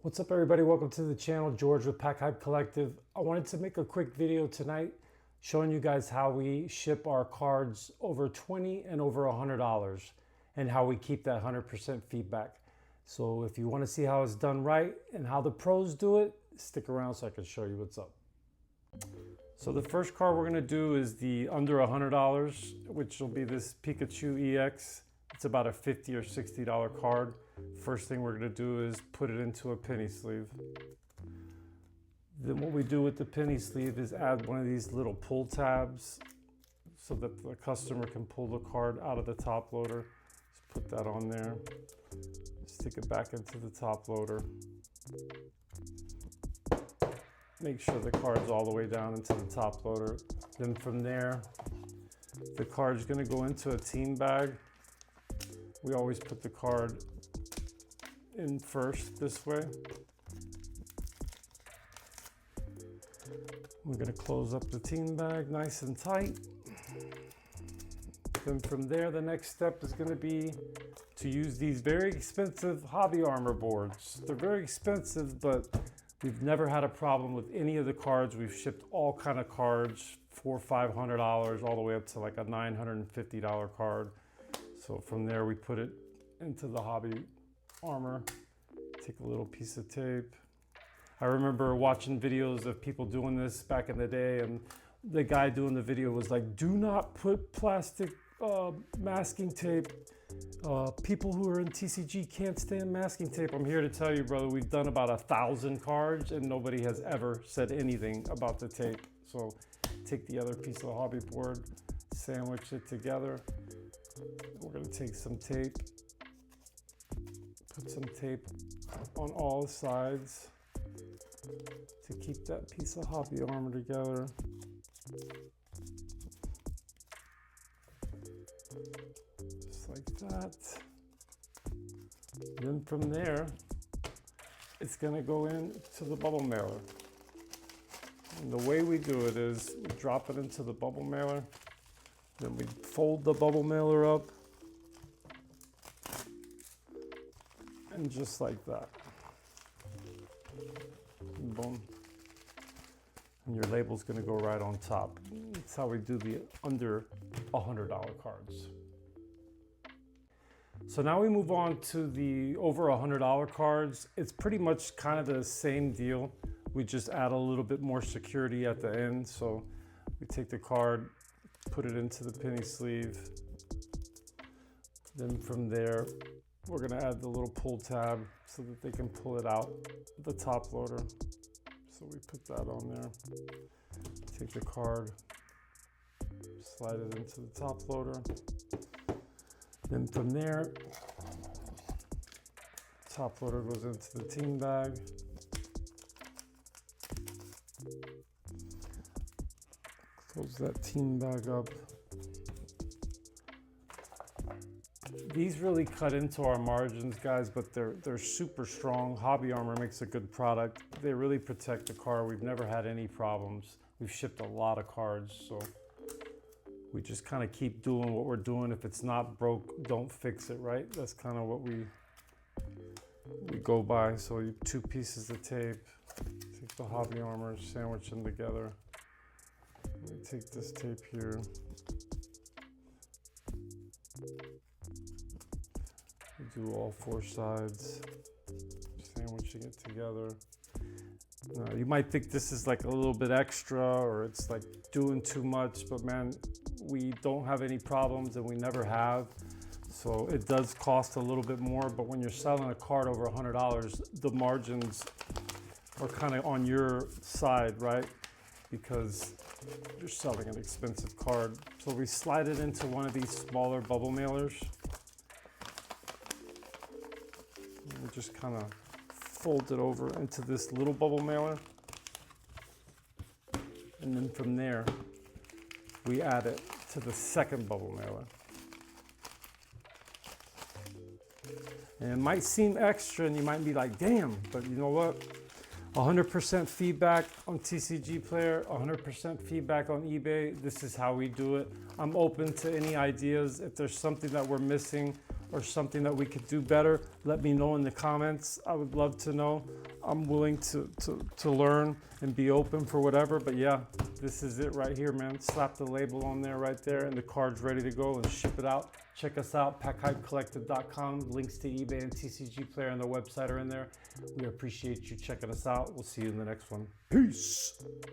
What's up everybody, welcome to the channel. George with PackHype Collective. I wanted to make a quick video tonight showing you guys how we ship our cards over $20 and over $100 and how we keep that 100% feedback. So if you want to see how it's done right and how the pros do it, stick around so I can show you what's up. So the first card we're going to do is the under $100, which will be this Pikachu EX. It's about a $50 or $60 card. First thing we're going to do is put it into a penny sleeve. Then what we do with the penny sleeve is add one of these little pull tabs so that the customer can pull the card out of the top loader. Just put that on there. Stick it back into the top loader. Make sure the card's all the way down into the top loader. Then from there, the card's going to go into a team bag. We always put the card in first this way. We're going to close up the team bag nice and tight. Then from there, the next step is going to be to use these very expensive hobby armor boards. They're very expensive, but we've never had a problem with any of the cards. We've shipped all kind of cards, $400, $500, all the way up to like a $950 card. So from there, we put it into the hobby armor, take a little piece of tape. I remember watching videos of people doing this back in the day, and the guy doing the video was like, do not put plastic masking tape. People who are in TCG can't stand masking tape. I'm here to tell you, brother, we've done about 1,000 cards and nobody has ever said anything about the tape. So take the other piece of the hobby board, sandwich it together. We're going to take some tape, put some tape on all sides to keep that piece of hobby armor together. Just like that. Then from there, it's going to go into the bubble mailer. And the way we do it is we drop it into the bubble mailer. Then we fold the bubble mailer up, and just like that, boom, and your label's going to go right on top. That's how we do the under $100 cards. So now we move on to the over $100 cards. It's pretty much kind of the same deal. We just add a little bit more security at the end. So we take the card, put it into the penny sleeve. Then from there, we're going to add the little pull tab so that they can pull it out the top loader. So we put that on there. Take the card, slide it into the top loader. Then from there, top loader goes into the team bag. Close that team bag up. These really cut into our margins, guys, but they're super strong. Hobby armor makes a good product. They really protect the card. We've never had any problems. We've shipped a lot of cards, so we just kind of keep doing what we're doing. If it's not broke, don't fix it, right? That's kind of what we go by. So you two pieces of tape, take the hobby armor, sandwich them together. We take this tape here. We do all four sides, sandwiching it together. Now, you might think this is like a little bit extra or it's like doing too much, but man, we don't have any problems and we never have. So it does cost a little bit more, but when you're selling a card over $100, the margins are kind of on your side, right? Because you're selling an expensive card. So we slide it into one of these smaller bubble mailers. And we just kind of fold it over into this little bubble mailer. And then from there, we add it to the second bubble mailer. And it might seem extra and you might be like, damn, but you know what? 100% feedback on tcgplayer, 100% feedback on eBay. This is how we do it. I'm open to any ideas. If there's something that we're missing or something that we could do better, let me know in the comments. I would love to know. I'm willing to learn and be open for whatever. But yeah, this is it right here, man. Slap the label on there right there, and the card's ready to go, and ship it out. Check us out, packhypecollective.com. Links to eBay and tcgplayer on the website are in there. We appreciate you checking us out. We'll see you in the next one. Peace.